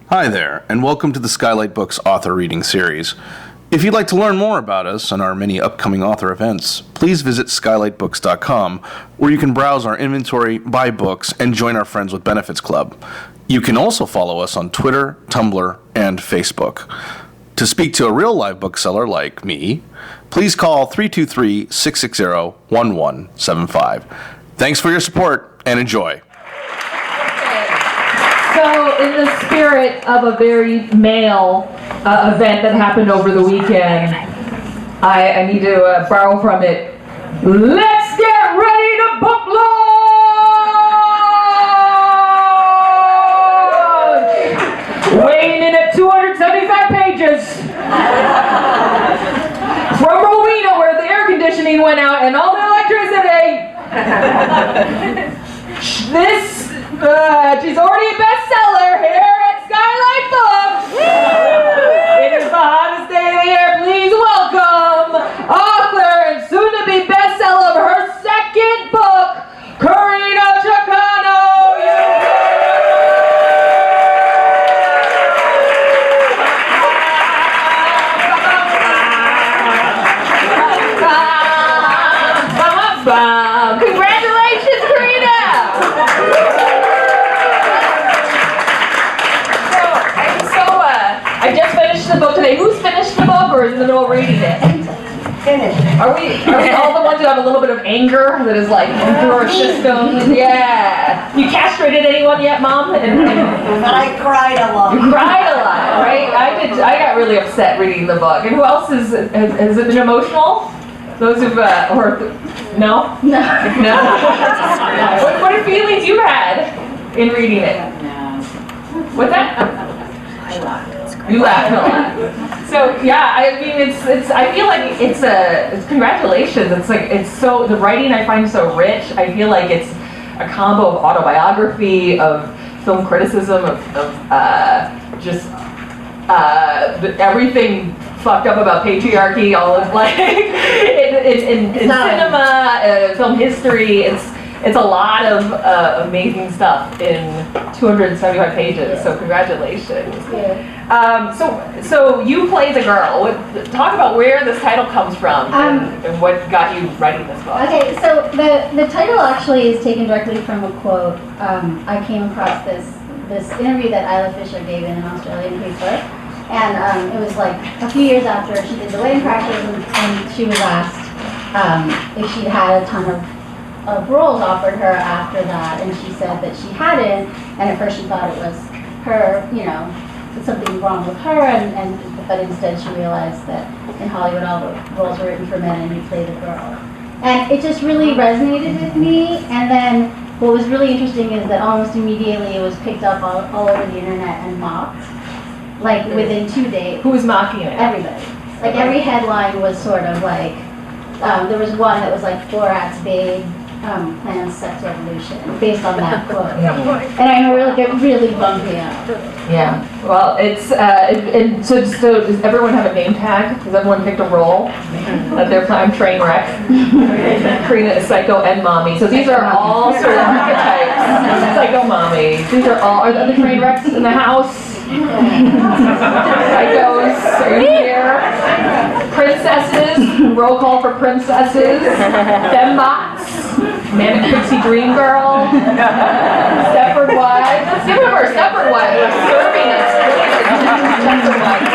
Hi there, and welcome to the Skylight Books author reading series. If you'd like to learn more about us and our many upcoming author events, please visit skylightbooks.com, where you can browse our inventory, buy books, and join our Friends with Benefits Club. You can also follow us on Twitter, Tumblr, and Facebook. To speak to a real live bookseller like me, please call 323-660-1175. Thanks for your support, and enjoy. So, in the spirit of a very male event that happened over the weekend, I need to borrow from it. Let's get ready to book launch! Weighing in at 275 pages. From Rowena, where the air conditioning went out and all the electricity. She's already a bestseller here at Skylight Books. It is the hottest day of the year. Please welcome author and soon-to-be bestseller of her second book, Carina Chocano. Congratulations, Karina! I just finished the book today. Who's finished the book or is in the middle of reading it? Finished. Are we all the ones who have a little bit of anger that is like through our system? Yeah. You castrated anyone yet, Mom? But I cried a lot. You cried a lot, right? I got really upset reading the book. And who else has it been emotional? Those who've no? No. What are feelings you had in reading it? What's that? I laughed. You laughed a lot. So yeah, I mean, it's. I feel like it's congratulations. It's so the writing I find so rich. I feel like it's a combo of autobiography, of film criticism, of just everything fucked up about patriarchy. All of like in cinema, film history. It's a lot of amazing stuff in 275 pages, so congratulations. Yeah. So you play the girl. Talk about where this title comes from and what got you writing this book. Okay, so the title actually is taken directly from a quote. I came across this interview that Isla Fisher gave in an Australian paper, and it was like a few years after she did the weighing practice, and she was asked if she'd had a ton of roles offered her after that, and she said that she hadn't, and at first she thought it was her, something wrong with her, but instead she realized that in Hollywood all the roles were written for men and you play the girl. And it just really resonated with me, and then what was really interesting is that almost immediately it was picked up all over the internet and mocked, like within 2 days. Who was mocking it? Everybody. Like every headline was sort of like, there was one that was like Borat's babe plans sex revolution based on that quote. And I know it really bummed me out. Yeah. Well, it's so does everyone have a name tag? Does everyone pick a role that they're playing? I'm train wreck. Karina is psycho and mommy. So these are all sort of archetypes. Psycho mommy. These are all. Are the train wrecks in the house? Psychos are here. Princesses. Roll call for princesses. Fembots. Manic Pixie Dream Girl. Stepford Wives. Give them her Stepford Wives. They're serving us. Stepford Wives.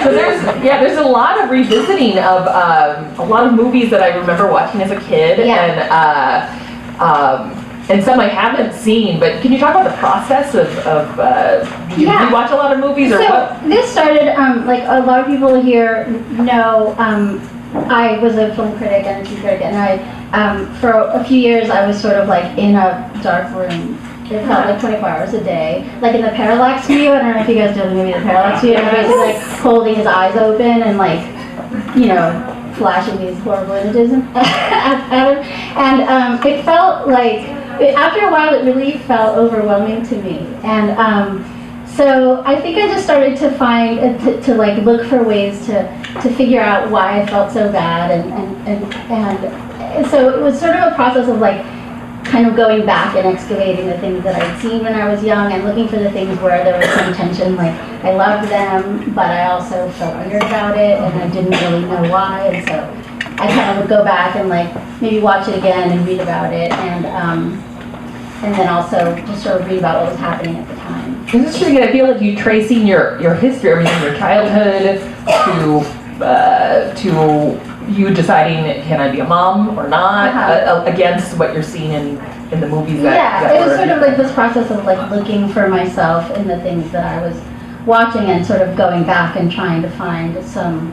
So there's a lot of revisiting of a lot of movies that I remember watching as a kid, and some I haven't seen. But can you talk about the process of did you watch a lot of movies or what? This started like a lot of people here know. I was a film critic and a TV critic, and I for a few years I was sort of like in a dark room. It felt like 24 hours a day, like in the parallax view. I don't know if you guys know the movie The Parallax View. And he was like holding his eyes open and like, flashing these horrible images at him. And it felt like, after a while, it really felt overwhelming to me. And so I think I just started to find, to like look for ways to figure out why I felt so bad. And so it was sort of a process of like kind of going back and excavating the things that I'd seen when I was young and looking for the things where there was some tension, like I loved them, but I also felt weird about it, and I didn't really know why, and so I kind of would go back and like maybe watch it again and read about it, and then also just sort of read about what was happening at the time. This is really good. I feel like you tracing your history, everything, your childhood, to you deciding, can I be a mom or not, against what you're seeing in the movies that it was sort of like this process of like looking for myself in the things that I was watching and sort of going back and trying to find some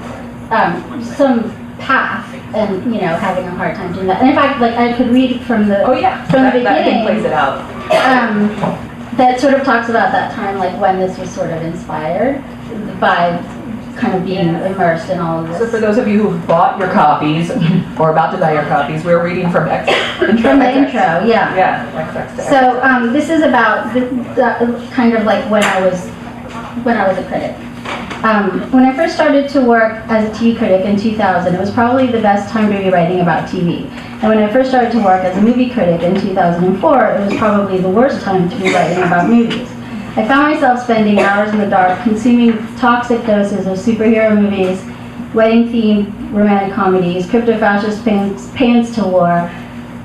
path, and you know, having a hard time doing that. And in fact, like I could read from the from the beginning, that plays it out. that sort of talks about that time, like when this was sort of inspired by kind of being immersed in all of this. So for those of you who've bought your copies or about to buy your copies, we're reading from From the intro, yeah. Yeah. So this is about the kind of like when I was a critic. When I first started to work as a TV critic in 2000, it was probably the best time to be writing about TV. And when I first started to work as a movie critic in 2004, it was probably the worst time to be writing about movies. I found myself spending hours in the dark consuming toxic doses of superhero movies, wedding-themed romantic comedies, crypto-fascist paeans to war,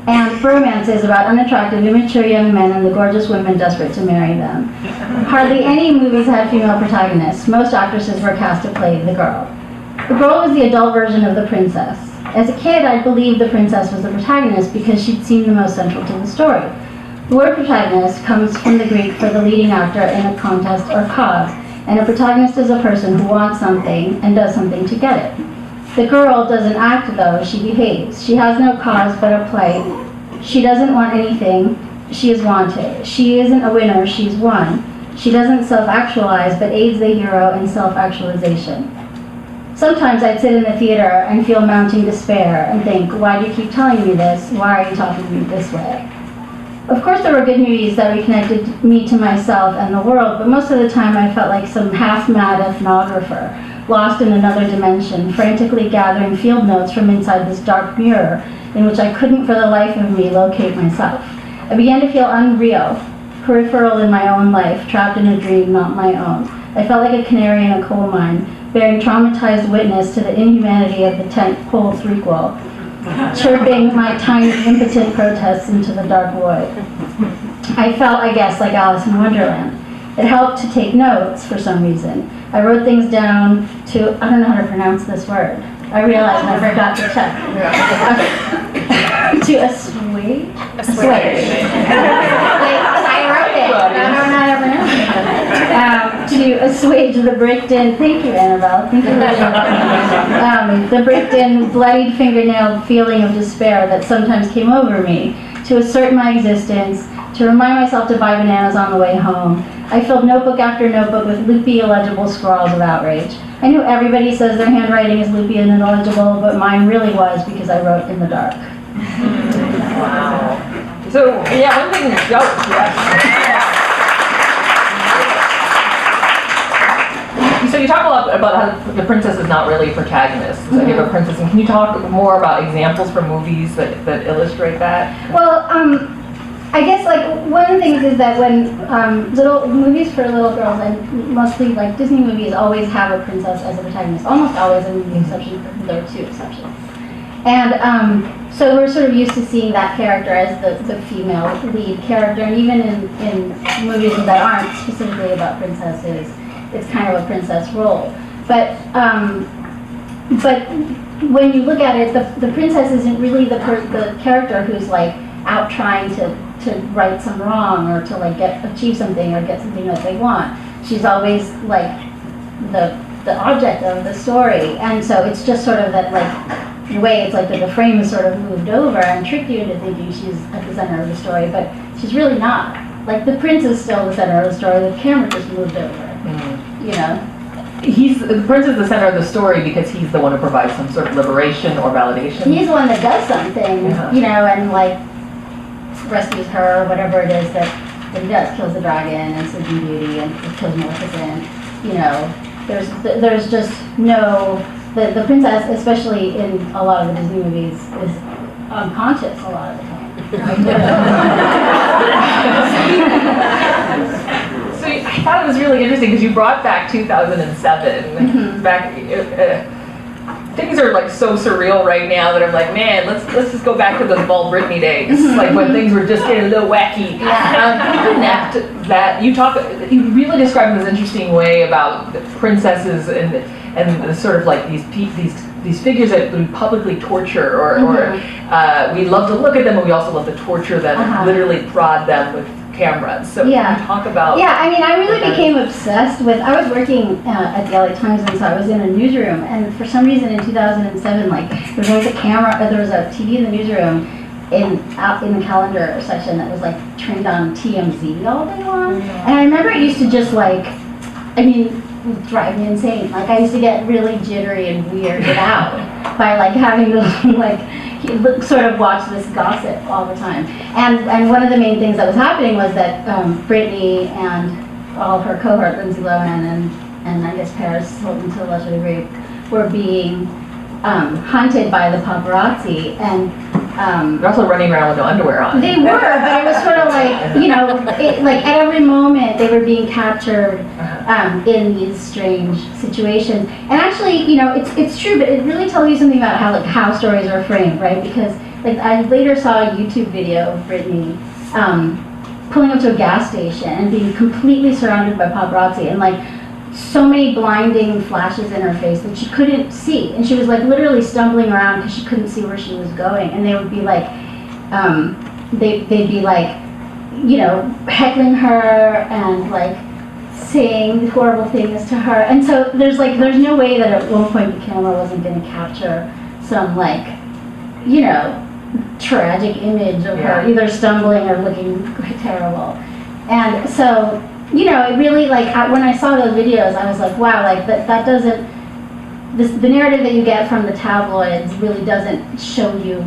and romances about unattractive, immature young men and the gorgeous women desperate to marry them. Hardly any movies had female protagonists. Most actresses were cast to play the girl. The girl was the adult version of the princess. As a kid, I believed the princess was the protagonist because she'd seemed the most central to the story. The word protagonist comes from the Greek for the leading actor in a contest or cause, and a protagonist is a person who wants something and does something to get it. The girl doesn't act though, she behaves. She has no cause but a plight. She doesn't want anything, she is wanted. She isn't a winner, she's won. She doesn't self-actualize but aids the hero in self-actualization. Sometimes I'd sit in the theater and feel mounting despair and think, why do you keep telling me this? Why are you talking to me this way? Of course there were good movies that reconnected me to myself and the world, but most of the time I felt like some half-mad ethnographer, lost in another dimension, frantically gathering field notes from inside this dark mirror in which I couldn't for the life of me locate myself. I began to feel unreal, peripheral in my own life, trapped in a dream not my own. I felt like a canary in a coal mine, bearing traumatized witness to the inhumanity of the tent-pole threequel, chirping my tiny, impotent protests into the dark void. I felt, I guess, like Alice in Wonderland. It helped to take notes for some reason. I wrote things down to, I don't know how to pronounce this word. I realized I forgot to check. To assuage? Assuage. I wrote it. I don't know how to pronounce it. To assuage the bricked-in, thank you, Annabelle. Thank you for the bricked-in, bloodied fingernail feeling of despair that sometimes came over me. To assert my existence, to remind myself to buy bananas on the way home. I filled notebook after notebook with loopy, illegible scrawls of outrage. I know everybody says their handwriting is loopy and illegible, but mine really was because I wrote in the dark. Wow. So, yeah, one thing, So you talk a lot about how the princess is not really a protagonist. It's like you have a princess, and can you talk more about examples from movies that illustrate that? Well, I guess like one of the things is that when little movies for little girls, and mostly like Disney movies, always have a princess as a protagonist. Almost always, with the exception, there are two exceptions. And so we're sort of used to seeing that character as the female lead character, and even in movies that aren't specifically about princesses, it's kind of a princess role. But when you look at it, the princess isn't really the character who's like out trying to right some wrong or to like achieve something or get something that they want. She's always like the object of the story, and so it's just sort of that like in a way it's like that the frame is sort of moved over and tricked you into thinking she's at the center of the story, but she's really not. Like the prince is still the center of the story, the camera just moved over. You know? The prince is the center of the story because he's the one who provides some sort of liberation or validation. He's the one that does something, you know, and like rescues her or whatever it is that he does, kills the dragon and Sleeping Beauty and kills Maleficent. You know, there's just no, the princess, especially in a lot of the Disney movies, is unconscious a lot of the time. So I thought it was really interesting because you brought back 2007. Mm-hmm. Back, things are like so surreal right now that I'm like, man, let's just go back to those Bald Britney days, like when things were just getting a little wacky. Connect that you really described in this interesting way about the princesses and the sort of like these figures that we publicly torture, or we love to look at them, but we also love to torture them and literally prod them with cameras. So can you talk about... Yeah, I mean, I really became obsessed with... I was working at the LA Times, and so I was in a newsroom, and for some reason in 2007, like, there was always there was a TV in the newsroom out in the calendar section that was like trained on TMZ all day long. And I remember it used to just like, I mean, it would drive me insane. Like, I used to get really jittery and weirded out by like having to like sort of watch this gossip all the time. And one of the main things that was happening was that Britney and all her cohort, Lindsay Lohan and I guess Paris Hilton to a lesser degree, were being hunted by the paparazzi, and they're also running around with no underwear on. They were, but it was sort of like, you know, like at every moment they were being captured in these strange situations. And actually, you know, it's true, but it really tells you something about how stories are framed, right? Because like I later saw a YouTube video of Britney pulling up to a gas station and being completely surrounded by paparazzi, and like so many blinding flashes in her face that she couldn't see, and she was like literally stumbling around because she couldn't see where she was going. And they would be like, they'd be like, you know, heckling her and like saying horrible things to her. And so there's no way that at one point the camera wasn't going to capture some like, you know, tragic image of her either stumbling or looking terrible. And so, you know, it really, like, when I saw those videos, I was like, wow, like, that doesn't, the narrative that you get from the tabloids really doesn't show you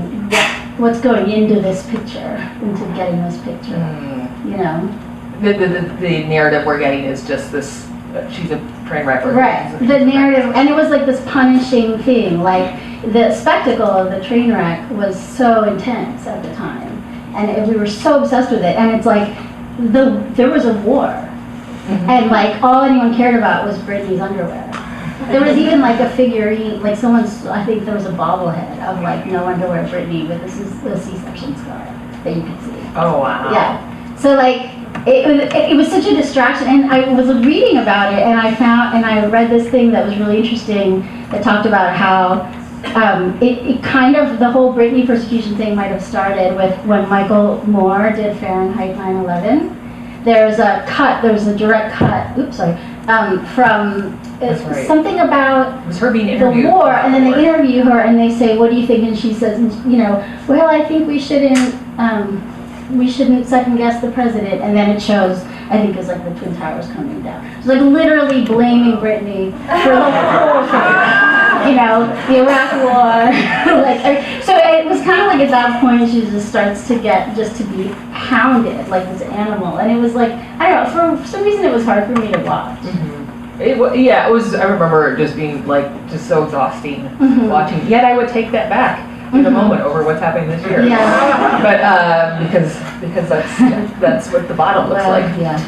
what's going into this picture, into getting this picture, you know? The narrative we're getting is just this, she's a train wreck. Right, the narrative, and it was like this punishing thing, like, the spectacle of the train wreck was so intense at the time, and we were so obsessed with it, and it's like, there was a war. And like all anyone cared about was Britney's underwear. There was even like a figurine, like I think there was a bobblehead of like no underwear Britney with a C-section scar that you could see. Oh wow. Yeah. So like it was such a distraction, and I was reading about it, and I read this thing that was really interesting that talked about how it kind of, the whole Britney persecution thing might have started with when Michael Moore did Fahrenheit 9/11. There was a direct cut, from something about it was her being interviewed the war, and then they interview her and they say, what do you think? And she says, you know, well, I think we shouldn't second guess the president. And then it shows, I think it's like the Twin Towers coming down. It's like literally blaming Britney for the whole thing. You know, the Iraq War. So it was kind of like at that point she just starts to be hounded like this animal. And it was like, I don't know, for some reason it was hard for me to watch. It was, I remember it just being like, just so exhausting watching. Yet I would take that back in a moment over what's happening this year. Yeah. But because that's what the bottom looks like. Yeah.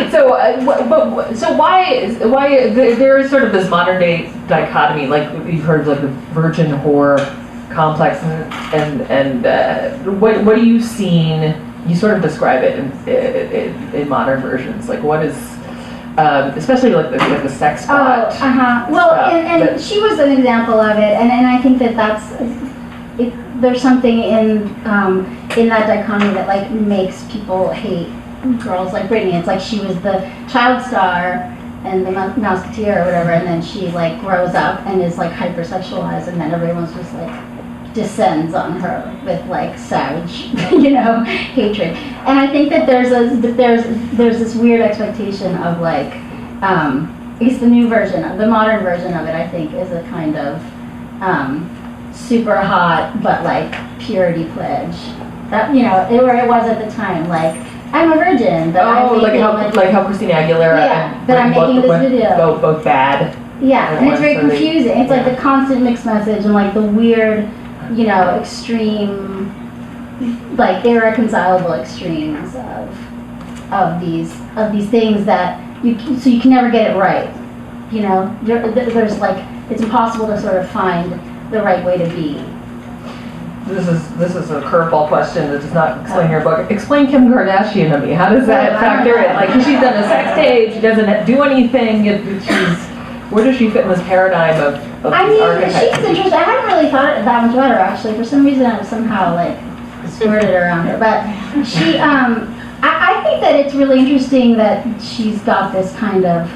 So why there is sort of this modern day dichotomy, like you've heard of like the virgin whore complex, and what are you seeing? You sort of describe it in modern versions. Like what is especially like the sex spot. Well, and she was an example of it, and I think that's it. There's something in that dichotomy that like makes people hate girls like Britney. It's like she was the child star and the Mouseketeer or whatever, and then she like grows up and is like hypersexualized, and then everyone's just like descends on her with like savage, you know, hatred. And I think that there's this weird expectation of like, I guess the new version, the modern version of it, I think, is a kind of super hot but like purity pledge. That, you know, where it was at the time, like I'm a virgin, but I'm like how Kristina Aguilera that I'm making this video both bad. Yeah, and it's very confusing. It's like the constant mixed message and like the weird, you know, extreme like irreconcilable extremes of these things that you can never get it right. You know, there's like, it's impossible to sort of find the right way to be. This is a curveball question that does not explain your book. Explain Kim Kardashian to me. How does that factor in? Like, she's done a sex tape, she doesn't do anything. Where does she fit in this paradigm of I these mean, archetypes? she's interesting. I hadn't really thought that much about her, actually. For some reason, I was somehow like squirted around her. But she, I think that it's really interesting that she's got this kind of.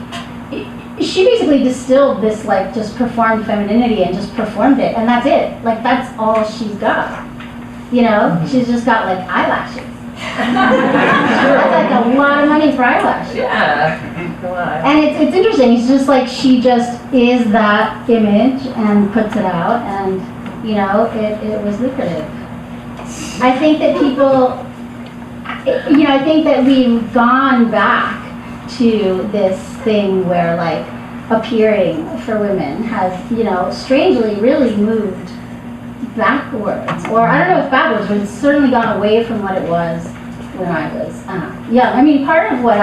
She basically distilled this, like, just performed femininity and just performed it, and that's it. Like, that's all she's got. You know, she's just got like eyelashes. That's like a lot of money for eyelashes. Yeah. And it's interesting. It's just like she just is that image and puts it out, and you know, it was lucrative. I think that people, you know, I think that we've gone back to this thing where like appearing for women has, you know, strangely really moved backwards, or I don't know if backwards, but it's certainly gone away from what it was when I was young. I mean, part of what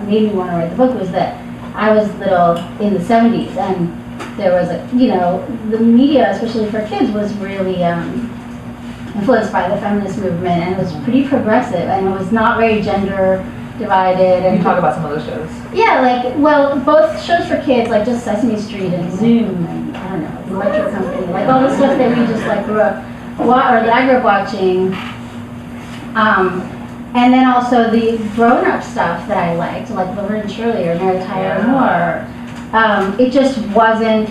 made me want to write the book was that I was little in the 70s, and there was a, you know, the media, especially for kids, was really influenced by the feminist movement, and it was pretty progressive, and it was not very gender divided. And you talk about some of those shows. Yeah, like, well, both shows for kids, like just Sesame Street and Zoom, and I don't know, the Electric Company, like all the stuff that we just like grew up, or that I grew up watching. And then also the grown-up stuff that I liked, like Laverne and Shirley or Mary Tyler Moore. It just wasn't,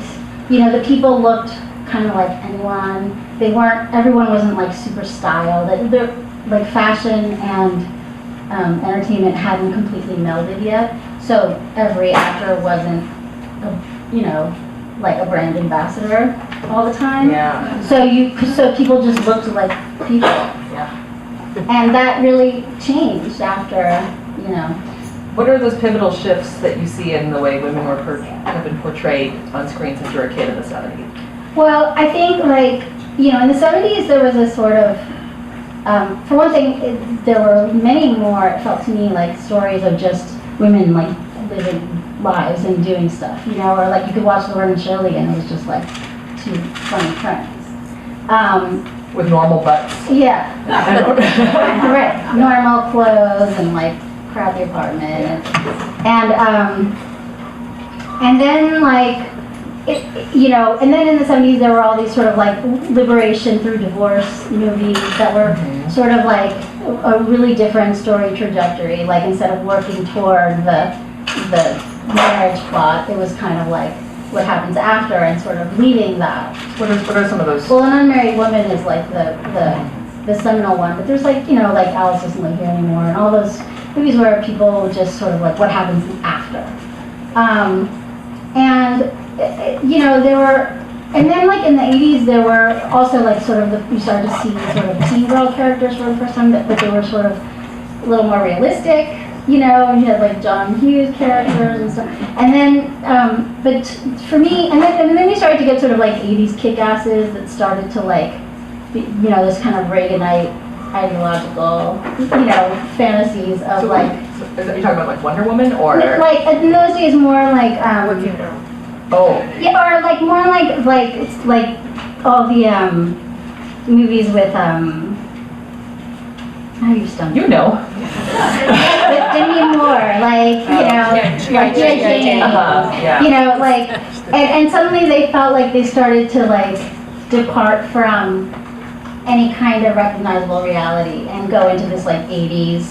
you know, the people looked kind of like anyone. Everyone wasn't like super styled. They're like fashion and entertainment hadn't completely melded yet. So every actor wasn't, you know, like a brand ambassador all the time. Yeah. So people just looked like people. Yeah. And that really changed after, you know. What are those pivotal shifts that you see in the way women have been portrayed on screen since you were a kid in the 70s? Well, I think, like, you know, in the 70s there was a sort of, for one thing, there were many more, it felt to me, like stories of just women, like, living lives and doing stuff, you know, or like you could watch Laverne and Shirley and it was just like two funny friends. With normal butts. Yeah. Right. Normal clothes and like crappy apartment and then like you know, and then in the 70s there were all these sort of like liberation through divorce movies that were sort of like a really different story trajectory. Like instead of working toward the marriage plot, it was kind of like what happens after and sort of leaving that. What are some of those? Well, An Unmarried Woman is like the seminal one, but there's like, you know, like Alice Doesn't Live Here Anymore and all those movies where people just sort of like what happens after. And you know, there were, and then like in the 80s there were also like sort of you started to see sort of teen girl characters for the first time, but they were sort of a little more realistic. You know, and you had like John Hughes characters and stuff. And then, but for me, and then you started to get sort of like 80s kick-asses that started to like, be, you know, this kind of Reaganite ideological, you know, fantasies of like. So are you talking about like Wonder Woman or? Like in those days, more like. Oh. Yeah, or like more like all the movies with How you stumped? You know. With Demi Moore, like, you know, like Jane, yeah. you know, like, and suddenly they felt like they started to like depart from any kind of recognizable reality and go into this like 80s.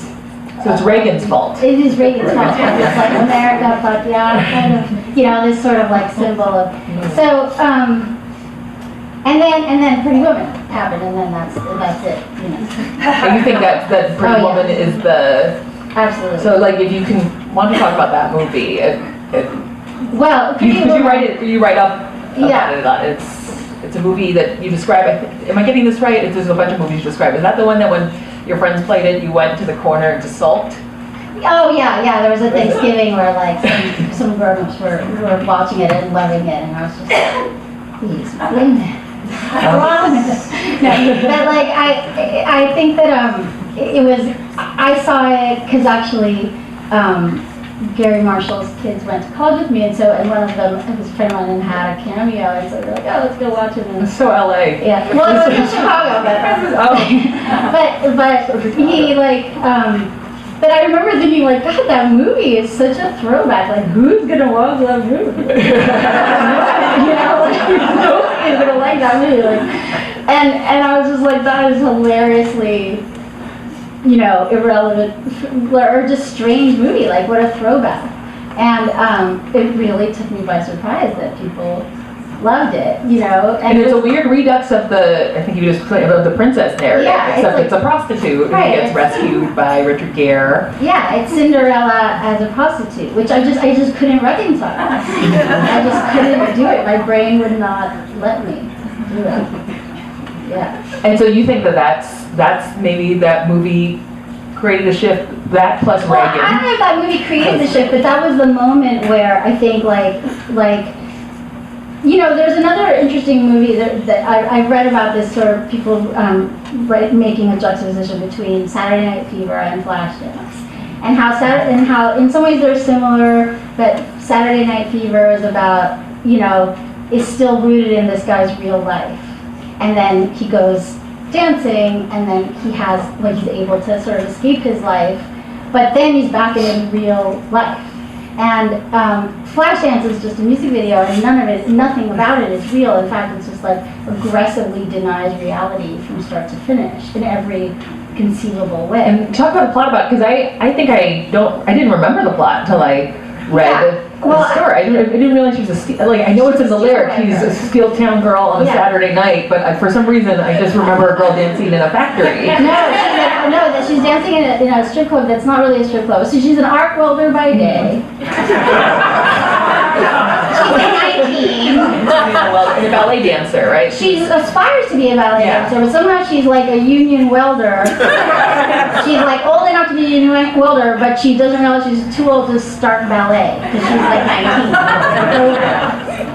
So it's Reagan's fault. It is Reagan's fault. It's like America, fuck yeah, kind of, you know, this sort of like symbol of. So, and then Pretty Woman happened, and then that's it, you know. And you think that Pretty Woman is the. Absolutely. So like if you want to talk about that movie, well, could you write up about it? It's a movie that you describe. Am I getting this right? There's a bunch of movies you describe. Is that the one that when your friends played it, you went to the corner and just sulked? Oh yeah. There was a Thanksgiving where like some grown-ups were watching it and loving it, and I was just like, please, wait a minute. No, but like I think that it was, I saw it because actually Gary Marshall's kids went to college with me, and one of them, his friend went and had a cameo, and so they're like, oh, let's go watch it. And So LA. yeah, well, it was in Chicago, but he like, but I remember thinking like, God, that movie is such a throwback. Like, who's gonna watch that movie? You know, like, nobody's gonna like that movie. Like, and I was just like, that is hilariously, you know, irrelevant or just strange movie. Like, what a throwback. And it really took me by surprise that people loved it, you know. And it's a weird redux of I think you just said, of the princess narrative, yeah, except like, it's a prostitute right, who gets rescued by Richard Gere. Yeah, it's Cinderella as a prostitute, which I just couldn't reconcile. I just couldn't do it. My brain would not let me do it. Yeah. And so you think that's maybe that movie created a shift, that plus Well, Reagan. I don't know if that movie created the shift, but that was the moment where I think like you know, there's another interesting movie that I've read about this sort of people making a juxtaposition between Saturday Night Fever and Flashdance, and how in some ways they're similar, but Saturday Night Fever is about, you know, is still rooted in this guy's real life, and then he goes dancing, and then he's able to sort of escape his life, but then he's back in his real life. And Flashdance is just a music video, and nothing about it is real. In fact, it's just like aggressively denies reality from start to finish in every conceivable way. And talk about the plot about, because I think I didn't remember the plot until I read the story. I didn't realize she was I know it's in the lyric, she's a steel town girl on a Saturday night, but for some reason I just remember a girl dancing in a factory. No, she's dancing in a strip club that's not really a strip club. So she's an arc welder by day. She's 19. And a ballet dancer, right? She aspires to be a ballet dancer, but somehow she's like a union welder. She's like old enough to be a union welder, but she doesn't realize she's too old to start ballet because she's like 19.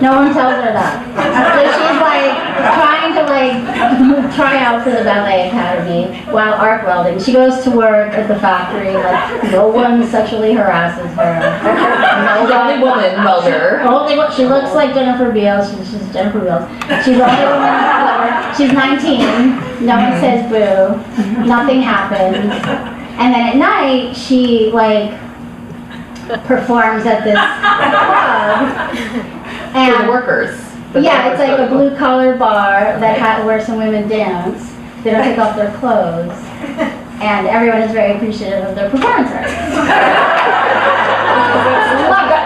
No one tells her that. So she's like trying to try out for the ballet academy while arc welding. She goes to work at the factory, like no one sexually harasses her. She's the only woman welder. She looks like Jennifer Beals. She's Jennifer Beals. She's the only woman welder. She's 19. No one says boo. Nothing happens. And then at night, she performs at this club. And for the workers. It's like a blue collar bar where some women dance. They don't take off their clothes, and everyone is very appreciative of their performances.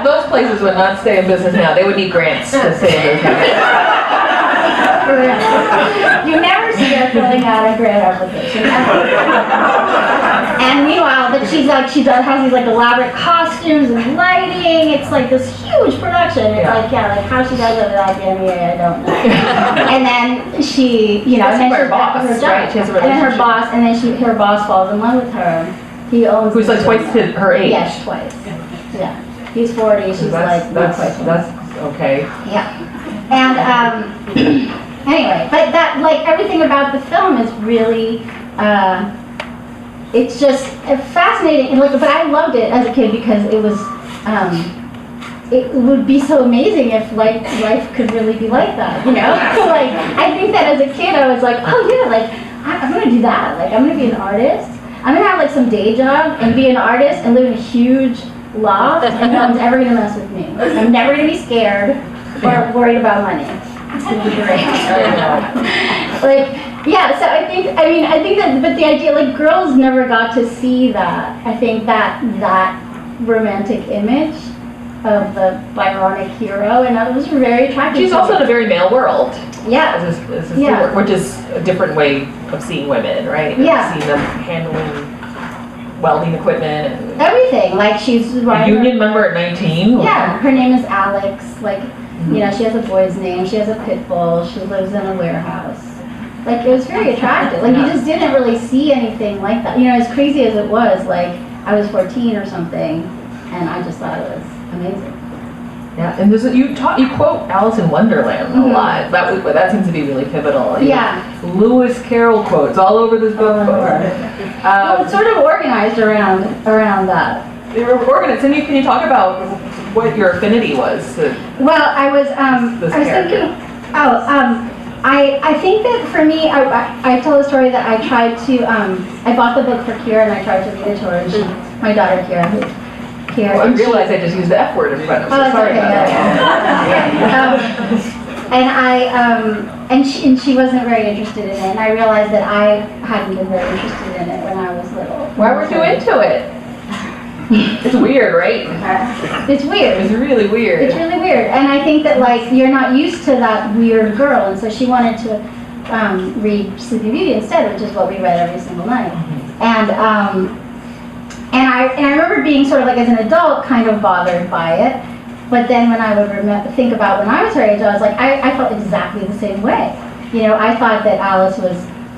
Those places would not stay in business now. They would need grants to stay in business. You never see her filling out a grant application. And meanwhile, she has these elaborate costumes and lighting. It's like this huge production. It's how she does it without the NBA, I don't know. And then she, and then she's back to her job. Right? She has a and then relationship. her boss falls in love with her. He owns. Who's like twice her age. Yes, twice. Yeah. He's 40. She's not quite 20. That's okay. Yeah. And anyway, but that everything about the film is really. It's just fascinating, but I loved it as a kid because it was, it would be so amazing if life could really be like that, you know? I think that as a kid I was like, oh yeah, I'm gonna do that. I'm gonna be an artist. I'm gonna have some day job and be an artist and live in a huge loft and no one's ever gonna mess with me. I'm never gonna be scared or worried about money. It's gonna be great. Yeah, so I think that, but the idea, girls never got to see that. I think that romantic image of the Byronic hero, and that was very attractive. She's also in a very male world. Yeah. Which is a different way of seeing women, right? Yeah. Seeing them handling welding equipment and everything. She's a union member at 19. Yeah, her name is Alex. She has a boy's name. She has a pit bull. She lives in a warehouse. It was very attractive. You just didn't really see anything like that. As crazy as it was, I was 14 or something, and I just thought it was amazing. Yeah, and you quote Alice in Wonderland a lot. That seems to be really pivotal. Yeah. Lewis Carroll quotes all over this book. Well, it's sort of organized around that. They were organized. And can you talk about what your affinity was? Well, I was thinking. I think that for me, I tell a story that I tried to. I bought the book for Kira and I tried to read it to her. And my daughter Kira. Well, I realized I just used the F word in front of Oh, that's sorry okay. about that. And she wasn't very interested in it, and I realized that I hadn't been very interested in it when I was little. Why weren't you into it? It's weird, right? It's weird. It's really weird. It's really weird, and I think that like you're not used to that weird girl, and so she wanted to read Sleeping Beauty instead, which is what we read every single night. And I remember being sort of like as an adult kind of bothered by it, but then when I would think about when I was her age, I was like, I felt exactly the same way. You know, I thought that Alice was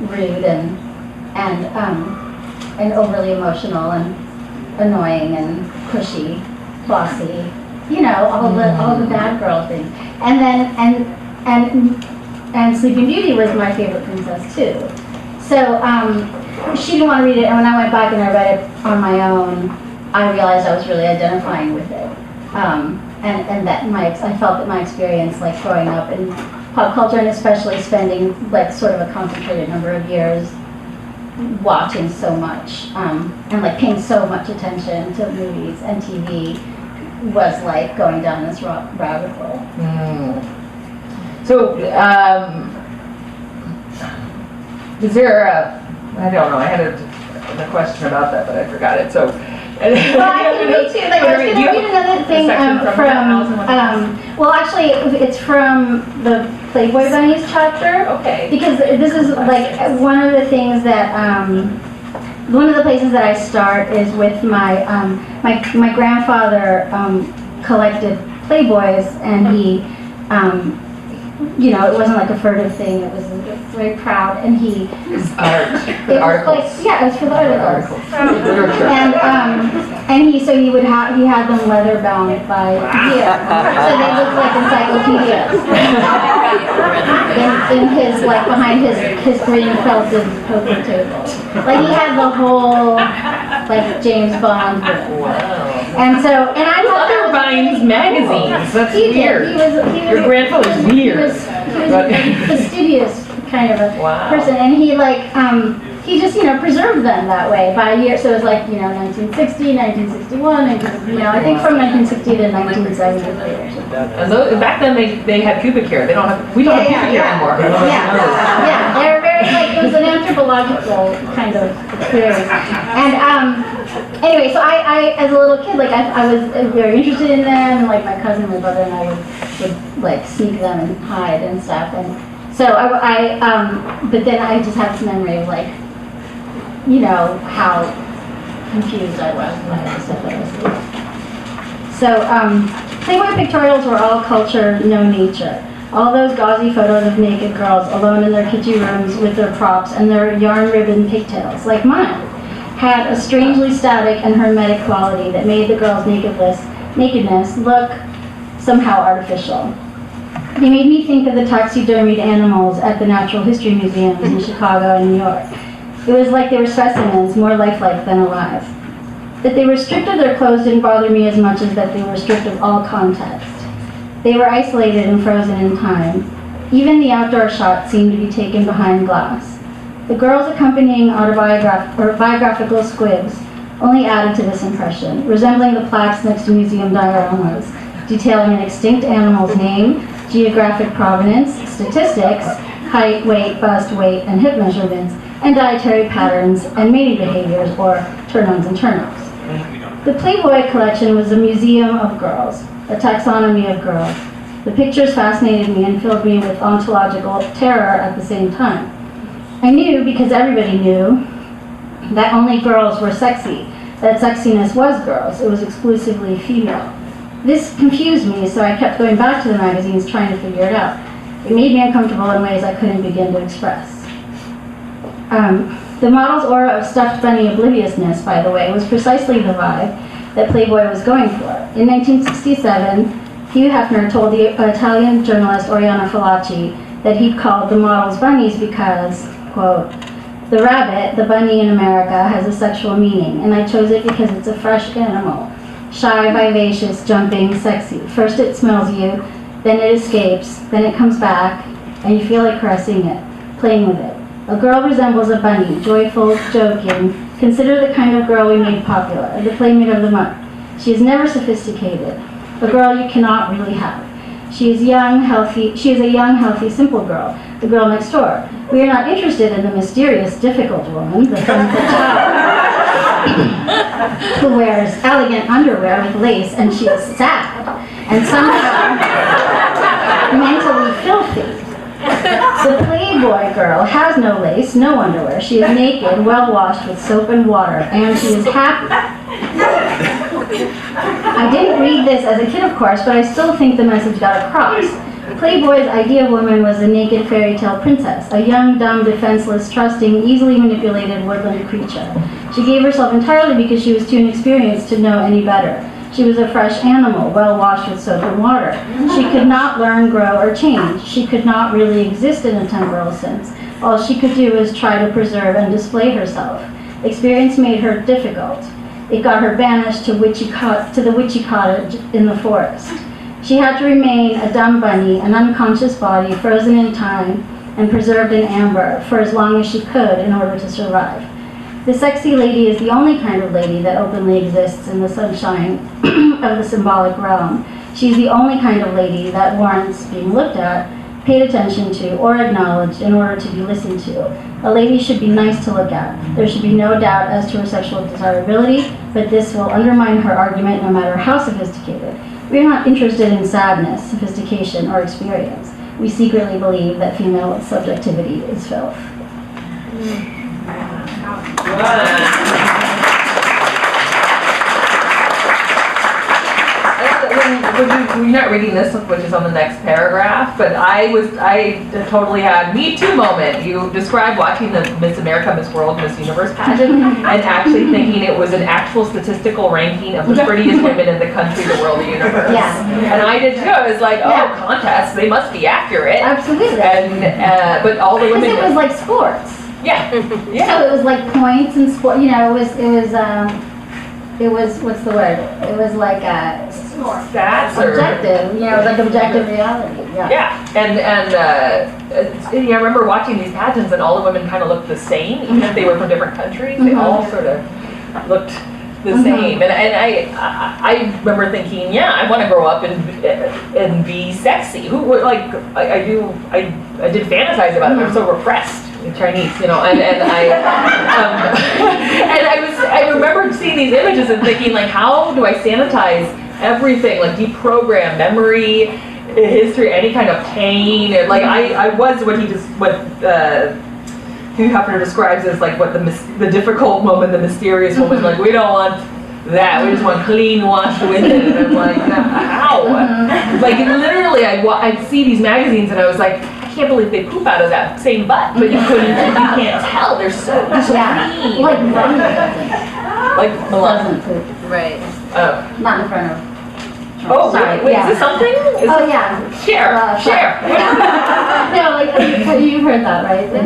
rude and overly emotional and annoying and pushy, bossy, you know, all the bad girl things. And then and Sleeping Beauty was my favorite princess too. So she didn't want to read it, and when I went back and I read it on my own, I realized I was really identifying with it, and that I felt that my experience, like growing up in pop culture, and especially spending like sort of a concentrated number of years watching so much, and like paying so much attention to movies and TV, was like going down this rabbit hole. So, is there I don't know, I had a question about that, but I forgot it, so. Well, I think me too. Like, I was going to read another thing well, actually, it's from the Playboy Bunnies chapter. Okay. Because this is like one of the things that, one of the places that I start is with my grandfather collected Playboys, and he, you know, it wasn't like a furtive thing. It was very proud, and he. Art. For the articles. Like, yeah, it was for the articles. Literature. And he had them leather bound by year, so they looked like encyclopedias. in his like behind his green felted poker table, like he had the whole like James Bond book. Wow. And I thought Leather binds magazines. That's he weird. did. Your grandfather's weird. He was a fastidious kind of a Wow. person, and he he just, you know, preserved them that way by year. So it was like, you know, 1960, 1961, I think from 1960 to 1973 or something. And back then they had pubic hair. We don't have pubic hair anymore. Yeah, they were very like, it was an anthropological kind of experience. And anyway, so I as a little kid, like I was very interested in them, and like my cousin, my brother, and I would like sneak them and hide and stuff. And so but then I just have this memory of like, you know, how confused I was when I was stuff I was doing. So Playboy pictorials were all culture, no nature. All those gauzy photos of naked girls alone in their kitschy rooms with their props and their yarn ribbon pigtails, like mine, had a strangely static and hermetic quality that made the girls' nakedness look somehow artificial. They made me think of the taxidermied animals at the Natural History Museums in Chicago and New York. It was like they were specimens, more lifelike than alive. That they were stripped of their clothes didn't bother me as much as that they were stripped of all context. They were isolated and frozen in time. Even the outdoor shots seemed to be taken behind glass. The girls accompanying biographical squibs only added to this impression, resembling the plaques next to museum dioramas, detailing an extinct animal's name, geographic provenance, statistics, height, weight, bust, weight, and hip measurements, and dietary patterns and mating behaviors, or turn-ons and turn-offs. The Playboy collection was a museum of girls, a taxonomy of girls. The pictures fascinated me and filled me with ontological terror at the same time. I knew, because everybody knew, that only girls were sexy, that sexiness was girls, it was exclusively female. This confused me, so I kept going back to the magazines trying to figure it out. It made me uncomfortable in ways I couldn't begin to express. The model's aura of stuffed bunny obliviousness, by the way, was precisely the vibe that Playboy was going for. In 1967, Hugh Hefner told the Italian journalist Oriana Fallaci that he'd called the models bunnies because, quote, "The rabbit, the bunny in America, has a sexual meaning, and I chose it because it's a fresh animal. Shy, vivacious, jumping, sexy. First it smells you, then it escapes, then it comes back, and you feel like caressing it, playing with it. A girl resembles a bunny, joyful, joking. Consider the kind of girl we made popular, the playmate of the month. She is never sophisticated, a girl you cannot really have. She is a young, healthy, simple girl, the girl next door. We are not interested in the mysterious, difficult woman, the child, who wears elegant underwear with lace, and she is sad, and somehow mentally filthy. The Playboy girl has no lace, no underwear. She is naked, well washed with soap and water, and she is happy. I didn't read this as a kid, of course, but I still think the message got across. Playboy's idea of woman was a naked fairy tale princess, a young, dumb, defenseless, trusting, easily manipulated woodland creature. She gave herself entirely because she was too inexperienced to know any better. She was a fresh animal, well washed with soap and water. She could not learn, grow, or change. She could not really exist in a temporal sense. All she could do was try to preserve and display herself. Experience made her difficult. It got her banished to the witchy cottage in the forest. She had to remain a dumb bunny, an unconscious body, frozen in time and preserved in amber for as long as she could in order to survive. The sexy lady is the only kind of lady that openly exists in the sunshine of the symbolic realm. She's the only kind of lady that warrants being looked at, paid attention to, or acknowledged in order to be listened to. A lady should be nice to look at. There should be no doubt as to her sexual desirability, but this will undermine her argument no matter how sophisticated. We are not interested in sadness, sophistication, or experience. We secretly believe that female subjectivity is filth. We're not reading this, which is on the next paragraph, but I totally had Me Too moment. You described watching the Miss America, Miss World, Miss Universe pageant and actually thinking it was an actual statistical ranking of the prettiest women in the country, the world, the universe. Yeah. And I did too. I was like, oh, contests, they must be accurate. Absolutely. And but all the women. Because it was like sports. Yeah. Yeah. So it was like points and sport. You know, it was what's the word? It was like Stats or objective. You know, like objective reality. Yeah. Yeah, and I remember watching these pageants, and all the women kind of looked the same, even if they were from different countries. They all sort of looked the same, and I remember thinking, yeah, I want to grow up and be sexy. Who would like? I did fantasize about it. I'm so repressed. In Chinese, you know, and I I remember seeing these images and thinking, like, how do I sanitize everything, like deprogram memory, history, any kind of pain, and like I was what Hugh Hefner describes as like what the difficult woman, the mysterious woman, like we don't want that, we just want clean washed women, and I'm like, how? Like literally, I'd see these magazines and I was like, I can't believe they poop out of that same butt, but you can't tell. They're so clean. Like Melania doesn't. Like Doesn't poop. Right. Not in front of. Oh, sorry. Wait, is this something? Yeah. Share. No, like you've heard that, right? That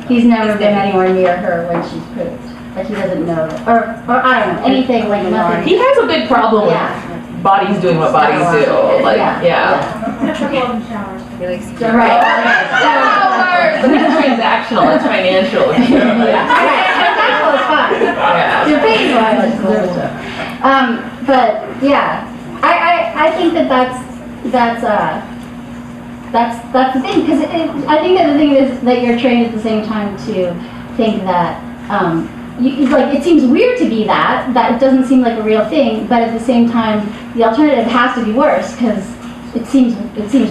he's never been anywhere near her when she's pooped. Like he doesn't know, or I don't know, anything like nothing. He has a big problem with bodies doing what bodies do. Like, He likes to Right. Showers! But it's transactional, it's financial. Right. Transactional is fine. Yeah. You're paying for it. But yeah, I think that's the thing, because I think that the thing is that you're trained at the same time to think that like it seems weird to be that it doesn't seem like a real thing, but at the same time the alternative has to be worse because it seems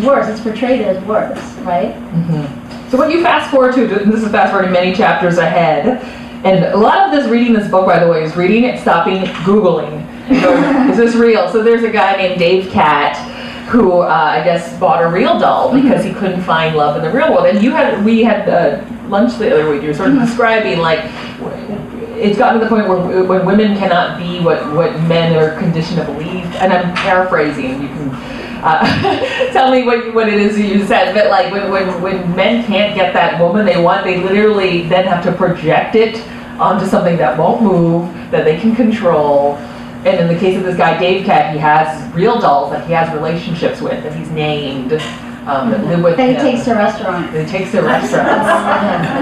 worse. It's portrayed as worse, right? Mm-hmm. So what you fast forward to, and this is fast forwarding many chapters ahead, and a lot of this reading this book, by the way, is reading it, stopping, Googling. Is this real? So there's a guy named Dave Catt who I guess bought a real doll because he couldn't find love in the real world. And we had lunch the other week. You were sort of describing like it's gotten to the point where when women cannot be what men are conditioned to believe, and I'm paraphrasing, you can tell me what it is you said, but like when men can't get that woman they want, they literally then have to project it onto something that won't move, that they can control. And in the case of this guy, Dave Cat, he has real dolls that he has relationships with, that he's named, that live with him. That he takes to restaurants. That he takes to restaurants.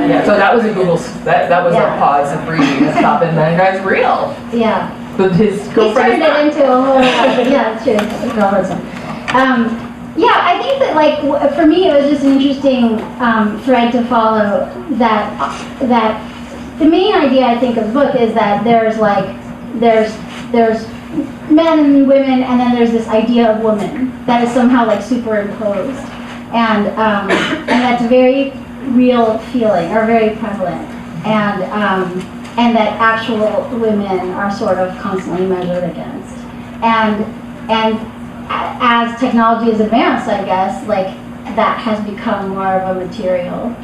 Yeah, so that was a Google, that was a pause of reading to stop, and that guy's real. Yeah. But his He girlfriend turned it into a whole, yeah, it's true, it's girlfriend. Yeah, I think that like, for me, it was just an interesting thread to follow that the main idea, I think, of the book is that there's men and women, and then there's this idea of woman that is somehow like superimposed, and that's a very real feeling, or very prevalent, and that actual women are sort of constantly measured against, and as technology has advanced, I guess, like that has become more of a material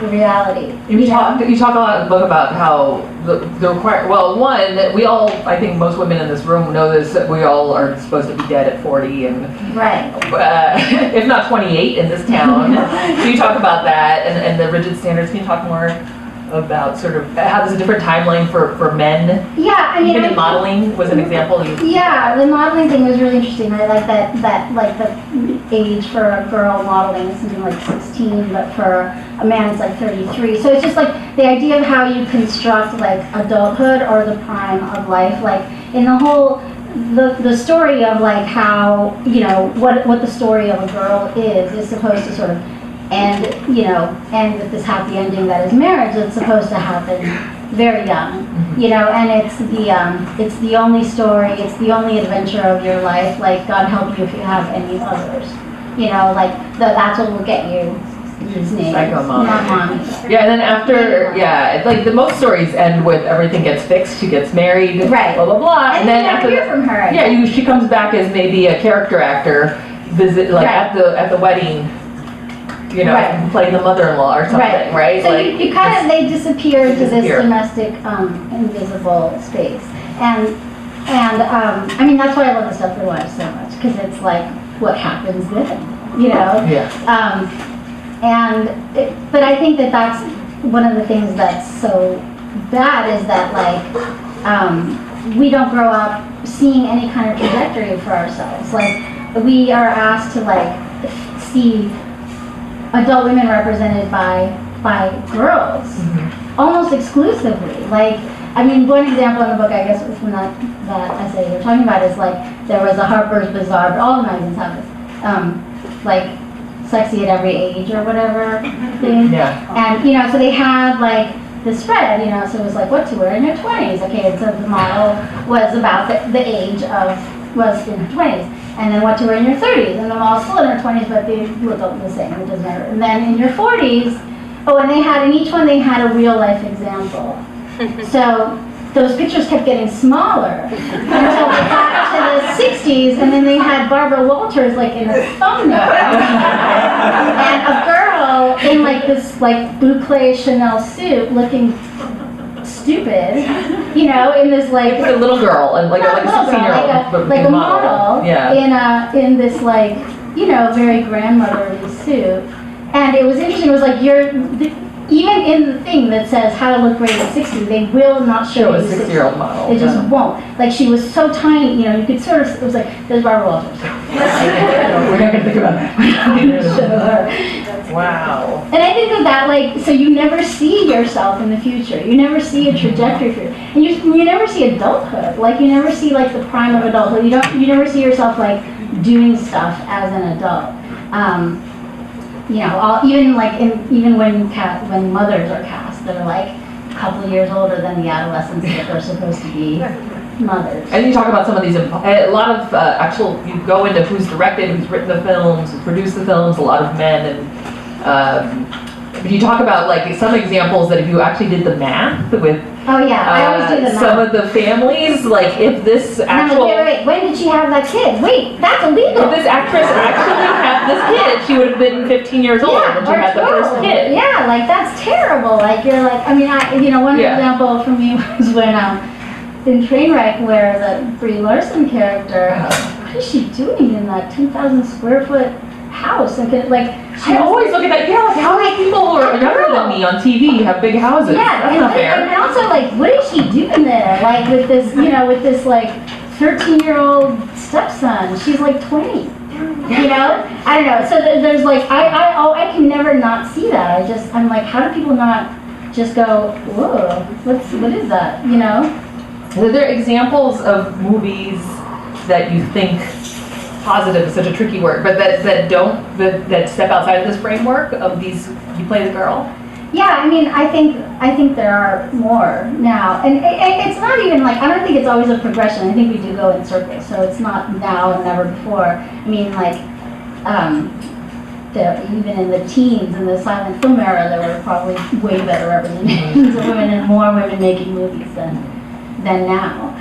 reality. You talk a lot in the book about how one, that we all, I think most women in this room know this, that we all are supposed to be dead at 40 and right. If not 28 in this town. So you talk about that and the rigid standards. Can you talk more about sort of how there's a different timeline for men? Yeah, I mean, even in modeling was an example. Yeah, the modeling thing was really interesting. I like that like the age for a girl modeling is something like 16, but for a man it's like 33. So it's just like the idea of how you construct like adulthood or the prime of life, like in the whole the story of like how, you know, what the story of a girl is supposed to sort of end with this happy ending that is marriage. It's supposed to happen very young, you know, and it's the only story, it's the only adventure of your life. Like, God help you if you have any others, you know, like that's what will get you these names. Psycho mom. Not mommy. Yeah, and then after, it's like the most stories end with everything gets fixed, she gets married, right, blah blah blah, and then after hear from her. She comes back as maybe a character actor, visit like at the wedding. You know, playing the mother-in-law or something, right? So like, you kind of, they disappear into this domestic, invisible space. And I mean, that's why I love the stuff we watch so much, because it's like, what happens then, you know? Yeah. But I think that that's one of the things that's so bad, is that like, we don't grow up seeing any kind of trajectory for ourselves. Like, we are asked to like, see adult women represented by girls, almost exclusively. Like, I mean, one example in the book, I guess, from that essay you're talking about, is like there was a Harper's Bazaar, but all the magazines have this, like sexy at every age or whatever thing. Yeah. And you know, so they had like the spread, you know, so it was like what to wear in your 20s. Okay, and so the model was about the age was in her 20s. And then what to wear in your 30s, and they're all still in their 20s, but they look the same, it doesn't matter. And then in your 40s, in each one they had a real life example. So those pictures kept getting smaller until they got to the 60s, and then they had Barbara Walters like in a thumbnail. And a girl in like this like boucle Chanel suit looking stupid, you know, in this like a little girl and like a 16-year-old, like a model, in this like, you know, very grandmotherly suit. And it was interesting. It was like even in the thing that says how to look great at 60, they will not show a 60-year-old model. They just won't. Like, she was so tiny, you know, you could sort of, it was like, there's Barbara Walters. We're not going to think about that. Wow. And I think of that, like, so you never see yourself in the future. You never see a trajectory for you. And you never see adulthood. Like, you never see, like, the prime of adulthood. You never see yourself, like, doing stuff as an adult. You know, even when mothers are cast, they're like a couple of years older than the adolescents that they're supposed to be mothers. And you talk about some of these, a lot of you go into who's directed, who's written the films, who's produced the films, a lot of men, and you talk about like some examples that if you actually did the math with Oh yeah, I always do them now. Some of the families, like if this And I'm actual, like, wait, when did she have that kid? Wait, that's if illegal. this actress actually had this kid, she would have been 15 years old when she or had the 12. first kid. Yeah, like that's terrible. Like you're like, I mean, one Yeah. example for me was when in Trainwreck, where the Brie Larson character, what is she doing in that 10,000 square foot house? And I always look at that. Yeah, like how many people who are younger than me on TV have big houses? yeah, That's not fair. and also like, what is she doing there? Like with this, with this like 13-year-old stepson. She's like 20. I don't know. So there's like, I can never not see that. I'm like, how do people not just go, whoa, what is that? Are there examples of movies that you think, positive is such a tricky word, but that step outside of this framework of these, you play the girl? Yeah, I mean, I think there are more now, and it's not even like, I don't think it's always a progression. I think we do go in circles, so it's not now and never before. I mean, like, even in the teens, in the silent film era, there were probably way better representations of women and more women making movies than now.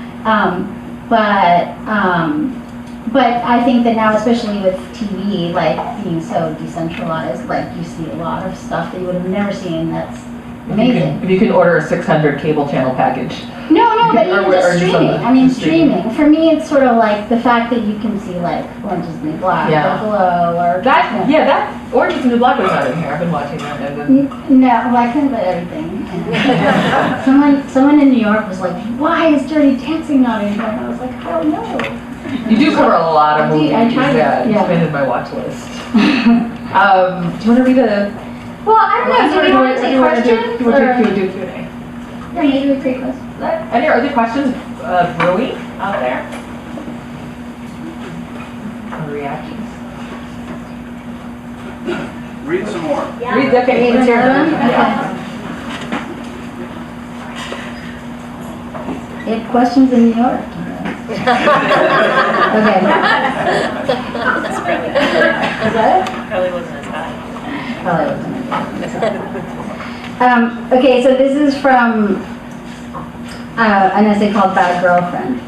But I think that now, especially with TV, like being so decentralized, like you see a lot of stuff that you would have never seen that's amazing. If you can order a 600 cable channel package. No, but even just streaming. I mean, streaming. streaming. For me, it's sort of like the fact that you can see like Orange is the New Black, Yeah. or Glow, or That Orange is the New Black was not in here. I've been watching that. No, well, I couldn't put everything. Someone in New York was like, "Why is Dirty Dancing not in here?" And I was like, "I don't know." You do cover a lot of movies. I try to, It's been in my watch list. Do you want to read a? Well, I don't know. Do we want to take questions? Do you want to do Q&A? Yeah, maybe we take questions. Any other questions brewing out there? Or reactions? Read some more. Read, okay, let's hear another it. one? Okay. You have questions in New York? Okay. Probably wasn't as high. Okay, so this is from an essay called Bad Girlfriend.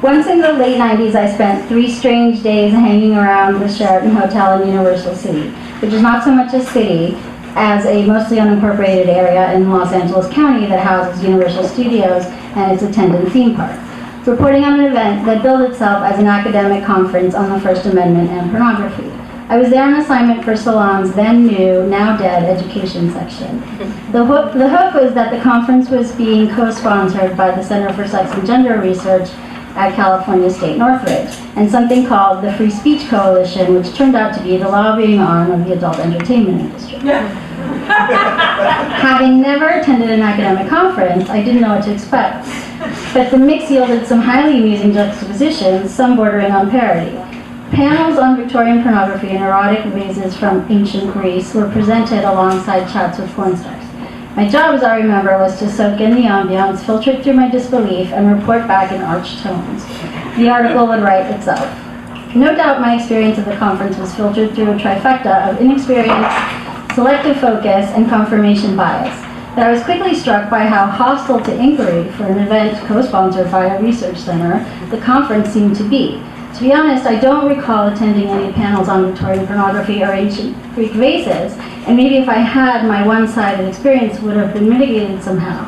Once in the late 90s, I spent 3 strange days hanging around the Sheraton Hotel in Universal City, which is not so much a city as a mostly unincorporated area in Los Angeles County that houses Universal Studios and its attendant theme park, reporting on an event that billed itself as an academic conference on the First Amendment and pornography. I was there on assignment for Salon's then new, now dead education section. The hook was that the conference was being co-sponsored by the Center for Sex and Gender Research at California State Northridge, and something called the Free Speech Coalition, which turned out to be the lobbying arm of the adult entertainment industry. Having never attended an academic conference, I didn't know what to expect. But the mix yielded some highly amusing juxtapositions, some bordering on parody. Panels on Victorian pornography and erotic vases from ancient Greece were presented alongside chats with porn stars. My job, as I remember, was to soak in the ambiance, filter it through my disbelief, and report back in arched tones. The article would write itself. No doubt my experience at the conference was filtered through a trifecta of inexperience, selective focus, and confirmation bias. But I was quickly struck by how hostile to inquiry for an event co-sponsored by a research center the conference seemed to be. To be honest, I don't recall attending any panels on Victorian pornography or ancient Greek vases, and maybe if I had, my one-sided experience would have been mitigated somehow.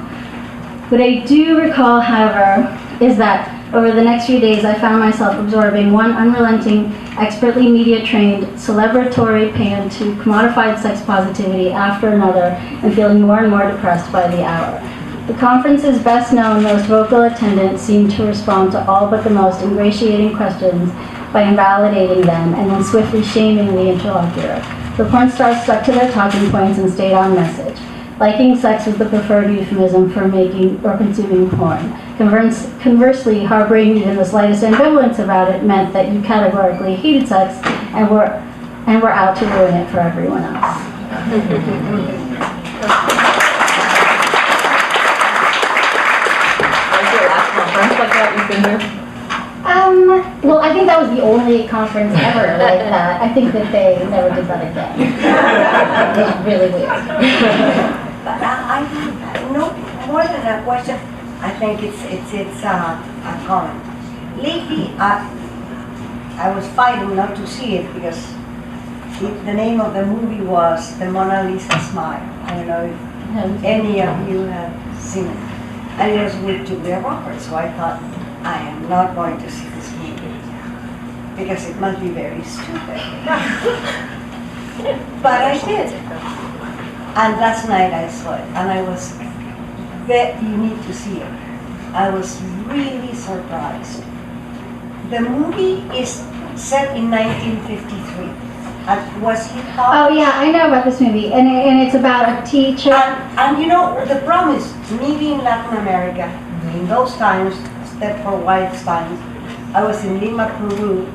What I do recall, however, is that over the next few days I found myself absorbing one unrelenting, expertly media-trained, celebratory paean to commodified sex positivity after another, and feeling more and more depressed by the hour. The conference's best-known, most vocal attendant seemed to respond to all but the most ingratiating questions by invalidating them and then swiftly shaming the interlocutor. The porn stars stuck to their talking points and stayed on message. Liking sex was the preferred euphemism for making or consuming porn. Conversely, harboring even the slightest ambivalence about it meant that you categorically hated sex and were out to ruin it for everyone else. Conference like that you've been to? Well, I think that was the only conference ever like that. I think that they never did that again. It was really weird. But I more than a question. I think it's a comment. Lately, I was fighting not to see it because the name of the movie was The Mona Lisa Smile. I don't know if any of you have seen it. And it was with Julia Roberts, so I thought, I am not going to see this movie because it must be very stupid. But I did. And last night I saw it, and I was you need to see it. I was really surprised. The movie is set in 1953. Was he Oh yeah, I know about this movie, and it's about a teacher. And you know, the problem is, me being Latin America, in those times, except for white times, I was in Lima, Peru,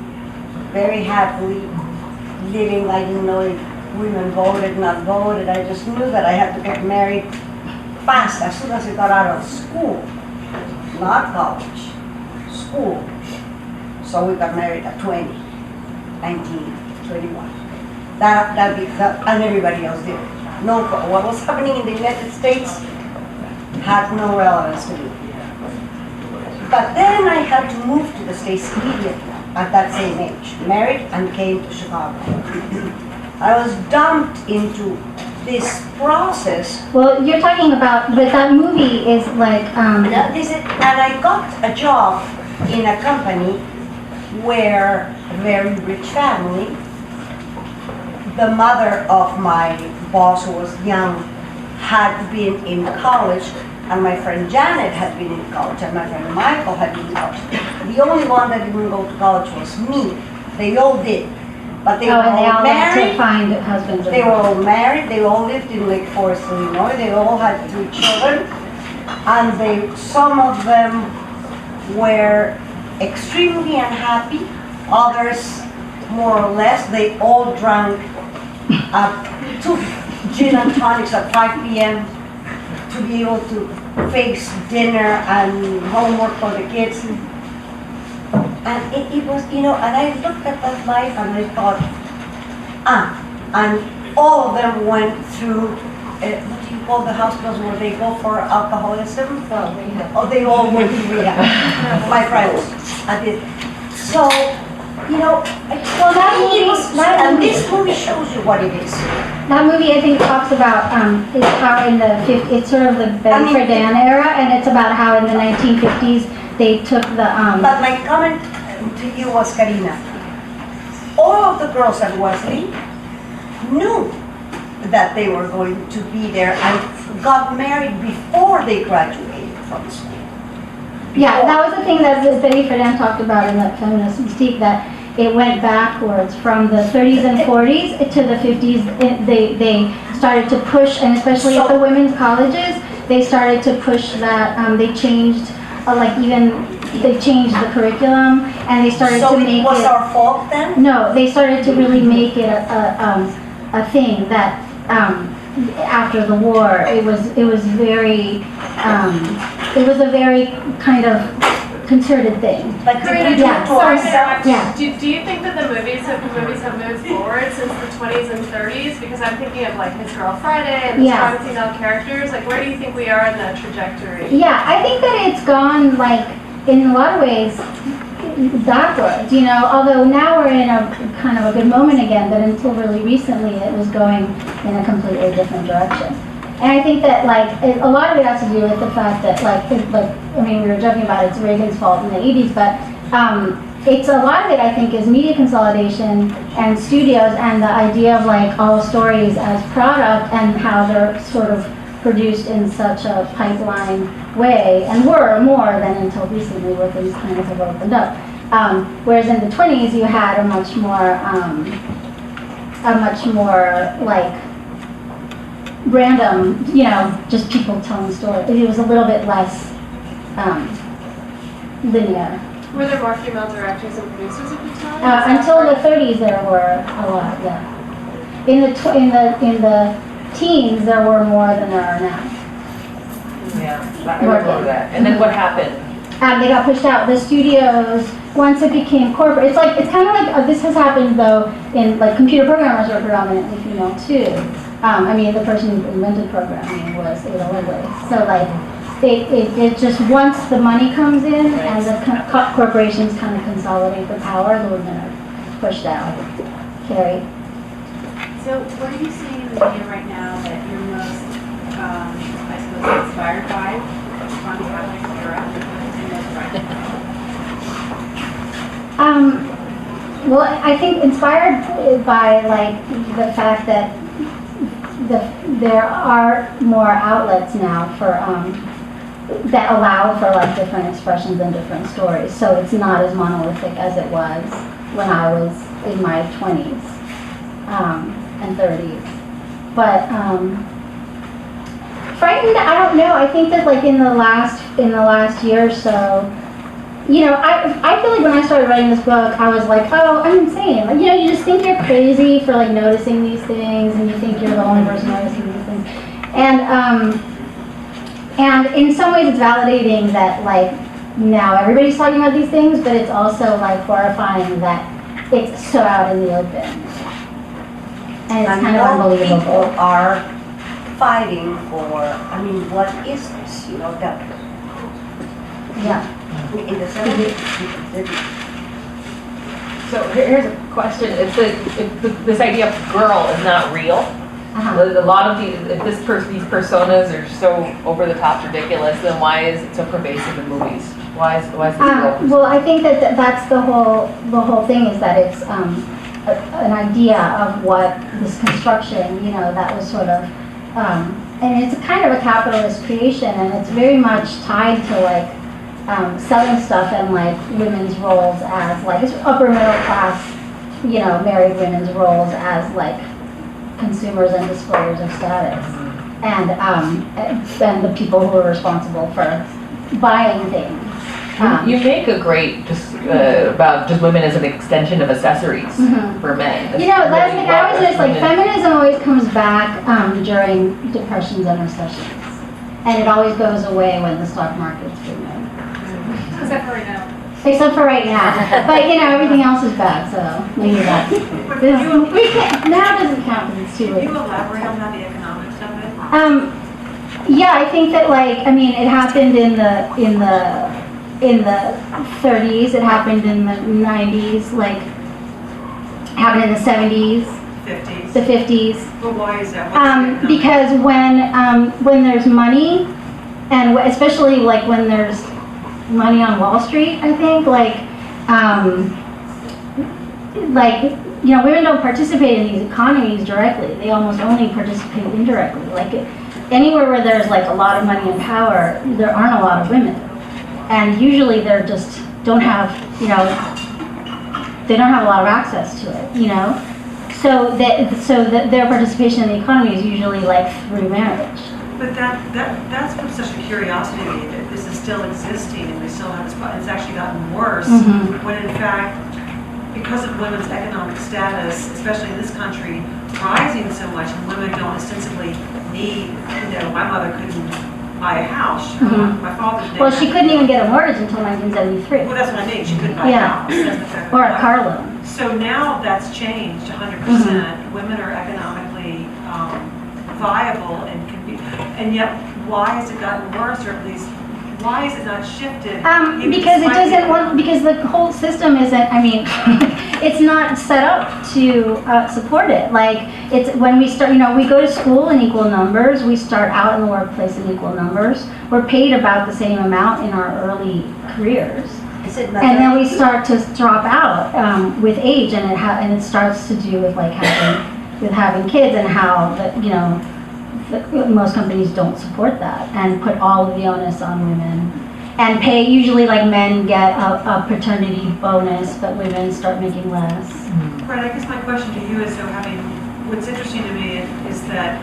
very happily living. I didn't know if women voted, not voted. I just knew that I had to get married fast, as soon as I got out of school. Not college, school. So we got married at 20, 19, 21. And everybody else did. No, what was happening in the United States had no relevance to me. But then I had to move to the States immediately at that same age, married and came to Chicago. I was dumped into this process. Well, you're talking about, but that movie is like. And I got a job in a company where a very rich family, the mother of my boss, who was young, had been in college, and my friend Janet had been in college, and my friend Michael had been in college. The only one that didn't go to college was me. They all did. But they were all married. To find husbands. They were all married. They all lived in Lake Forest, Illinois. They all had 3 children, and some of them were extremely unhappy. Others, more or less, they all drank 2 gin and tonics at 5 p.m. to be able to face dinner and homework for the kids. And it was, and I looked at that life and I thought, and all of them went through, what do you call the hospitals where they go for alcoholism? Oh, they all went to rehab. My friends, I did. So, well, this movie shows you what it is. That movie, I think, talks about it's how in the it's sort of the Betty Friedan era, and it's about how in the 1950s they took the. But my comment to you was, Carina, all of the girls at Wesley knew that they were going to be there and got married before they graduated from school. Yeah, that was the thing that Betty Friedan talked about in the Feminist Mystique, that it went backwards from the 30s and 40s to the 50s. They started to push, and especially at the women's colleges, they started to push that. They changed, they changed the curriculum, and they started to make it. So it was our fault then? No, they started to really make it a thing that after the war, it was very a very kind of concerted thing. But Carina, yeah, sorry to interrupt. interrupt. Do you think that the movies have moved forward since the 20s and 30s? Because I'm thinking of like His Girl Friday and the strong female characters. Like, where do you think we are in the trajectory? Yeah, I think that it's gone in a lot of ways backwards. Although now we're in a kind of a good moment again, but until really recently, it was going in a completely different direction. And I think that a lot of it has to do with the fact that we were joking about it's Reagan's fault in the 80s, but it's a lot of it, I think, is media consolidation and studios and the idea of all stories as product and how they're sort of produced in such a pipeline way, and were more than until recently where things kind of have opened up. Whereas in the 20s you had a much more random, just people telling stories. It was a little bit less linear. Were there more female directors and producers at the time? Until the 30s, there were a lot. Yeah. In the teens, there were more than there are now. Yeah, I remember that. And then what happened? They got pushed out. The studios, once it became corporate, it's kind of like this has happened though in computer programmers are predominantly female too. The person who invented programming was Ada Lovelace. So it just, once the money comes in and the corporations kind of consolidate the power, the women are pushed out. Carrie? So what are you seeing in the media right now that you're most, I suppose, inspired by from the Catholic era and most right? Well, I think inspired by like the fact that there are more outlets now for that allow for like different expressions and different stories. So it's not as monolithic as it was when I was in my 20s and 30s. But frightened, I don't know. I think that like in the last year or so, you know, I feel like when I started writing this book, I was like, oh, I'm insane. Like, you know, you just think you're crazy for like noticing these things, and you think you're the only person noticing these things. And in some ways, it's validating that like now everybody's talking about these things, but it's also like horrifying that it's so out in the open, and it's kind of unbelievable. People are fighting for. I mean, what is this? You know that. Yeah. In the 70s. So here's a question: if this idea of girl is not real, a lot of these personas are so over the top ridiculous, then why is it so pervasive in movies? Why is this girl? Well, I think that's the whole thing, is that it's an idea of what this construction, you know, that was sort of, and it's kind of a capitalist creation, and it's very much tied to like. Selling stuff and like women's roles as like it's upper middle class, you know, married women's roles as like consumers and displayers of status, and the people who are responsible for buying things. You make a great about just women as an extension of accessories for men. You know, that's like I always notice, like feminism always comes back during depressions and recessions, and it always goes away when the stock market's booming. Except for right now. Except for right now. But, you know, everything else is bad, so maybe that's... Now doesn't count because it's too late. Can you elaborate on that, the economics of it? Yeah, I think that, like, I mean, it happened in the 30s, it happened in the 90s, like, it happened in the 70s. 50s. The 50s. But why is that? Because when there's money, and especially, like, when there's money on Wall Street, I think, you know, women don't participate in these economies directly. They almost only participate indirectly. Like, anywhere where there's, like, a lot of money and power, there aren't a lot of women. And usually they're just don't have, you know, they don't have a lot of access to it, you know? So their participation in the economy is usually, like, through marriage. But that's what's such a curiosity to me, that this is still existing and we still have this problem. It's actually gotten worse when in fact, because of women's economic status, especially in this country, rising so much, and women don't ostensibly need, you know, my mother couldn't buy a house. My father's name. Well, she couldn't even get a mortgage until 1973. Well, that's what I mean. She couldn't buy a house. That's the fact. Or a car loan. So now that's changed 100%. Women are economically viable and can be, and yet why has it gotten worse, or at least why is it not shifted? Because it doesn't want, because the whole system isn't, I mean, it's not set up to support it. Like, it's when we start, you know, we go to school in equal numbers, we start out in the workplace in equal numbers, we're paid about the same amount in our early careers. And then we start to drop out with age, and it starts to do with like having kids, and how that, you know, most companies don't support that and put all of the onus on women and pay. Usually, like, men get a paternity bonus, but women start making less. Right, I guess my question to you is, so what's interesting to me is that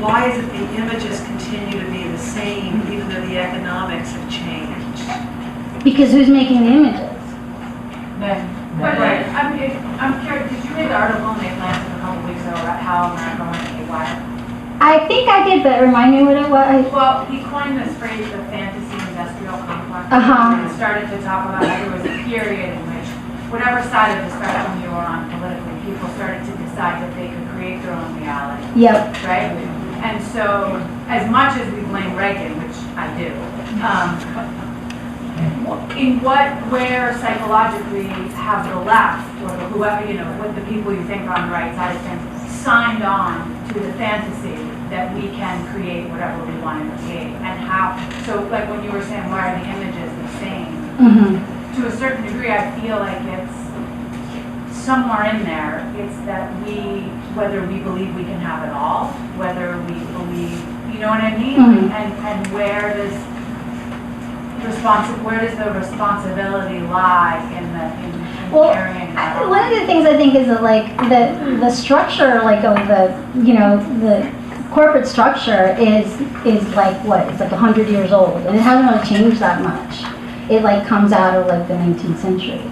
why is it the images continue to be the same even though the economics have changed? Because who's making the images? Men. But I'm curious, did you read the article in The Atlantic a couple weeks ago about how America went haywire? I think I did, but remind me what it was. Well, he coined this phrase, the fantasy industrial complex, and started to talk about how there was a period in which whatever side of the spectrum you were on politically, people started to decide that they could create their own reality. Yep. Right? And so, as much as we blame Reagan, which I do. Where psychologically have the left, or whoever, with the people you think are on the right side of things, signed on to the fantasy that we can create whatever we want to create, and how, so like when you were saying, why are the images the same? To a certain degree, I feel like it's somewhere in there, it's that whether we believe we can have it all, whether we believe, you know what I mean? And where does the responsibility lie in carrying that? One of the things I think is that like the structure like of the corporate structure is like what? It's like 100 years old, and it hasn't really changed that much. It like comes out of like the 19th century.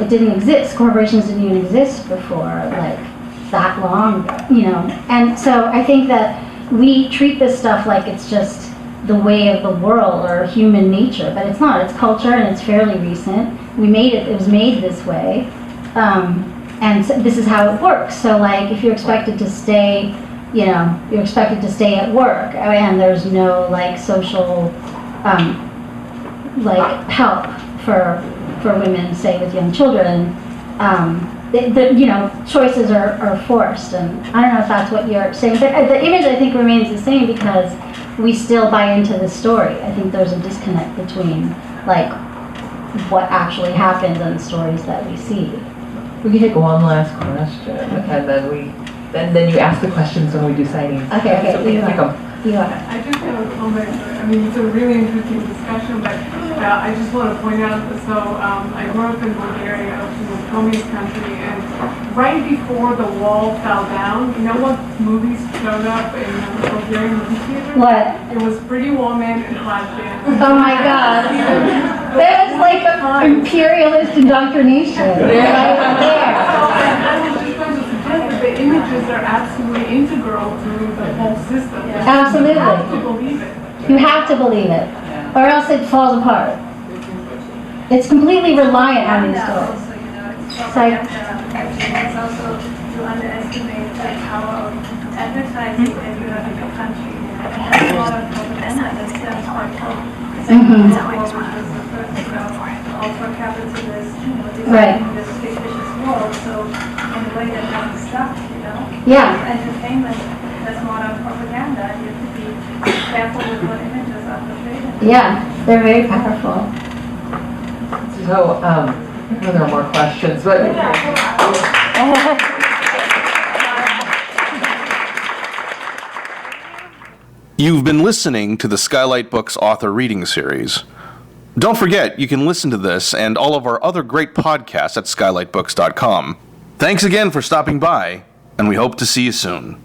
It didn't exist. Corporations didn't even exist before like that long ago, And so I think that we treat this stuff like it's just the way of the world or human nature, but it's not. It's culture, and it's fairly recent. We made it. It was made this way, and so this is how it works. So like, if you're expected to stay, you're expected to stay at work, and there's no like social like help for women, say with young children. Choices are forced, and I don't know if that's what you're saying, but the image I think remains the same because we still buy into the story. I think there's a disconnect between like what actually happens and the stories that we see. We can take one last question, and then you ask the questions when we do signings. Okay. So we can take them. I just have a comment. I mean, it's a really interesting discussion, but I just want to point out, so I grew up in Bulgaria, in the communist country, and right before the wall fell down, you know what movies showed up in the Bulgarian movie theater? What? It was Pretty Woman and Flashdance. Oh my God. That was like imperialist indoctrination. Right there. The images are absolutely integral to the whole system. Absolutely. You have to believe it. You have to believe it, or else it falls apart. It's completely reliant on these stories. It's also to underestimate the power of advertising that you have in your country. It has a lot of propaganda that stems from which was the first ultra-capitalist, designing this fictitious world. So in a way that has stuck, Yeah. Entertainment, that's modern propaganda. You have to be careful with what images are portrayed. Yeah, they're very powerful. So, I know there are more questions, but You've been listening to the Skylight Books author reading series. Don't forget, you can listen to this and all of our other great podcasts at skylightbooks.com. Thanks again for stopping by, and we hope to see you soon.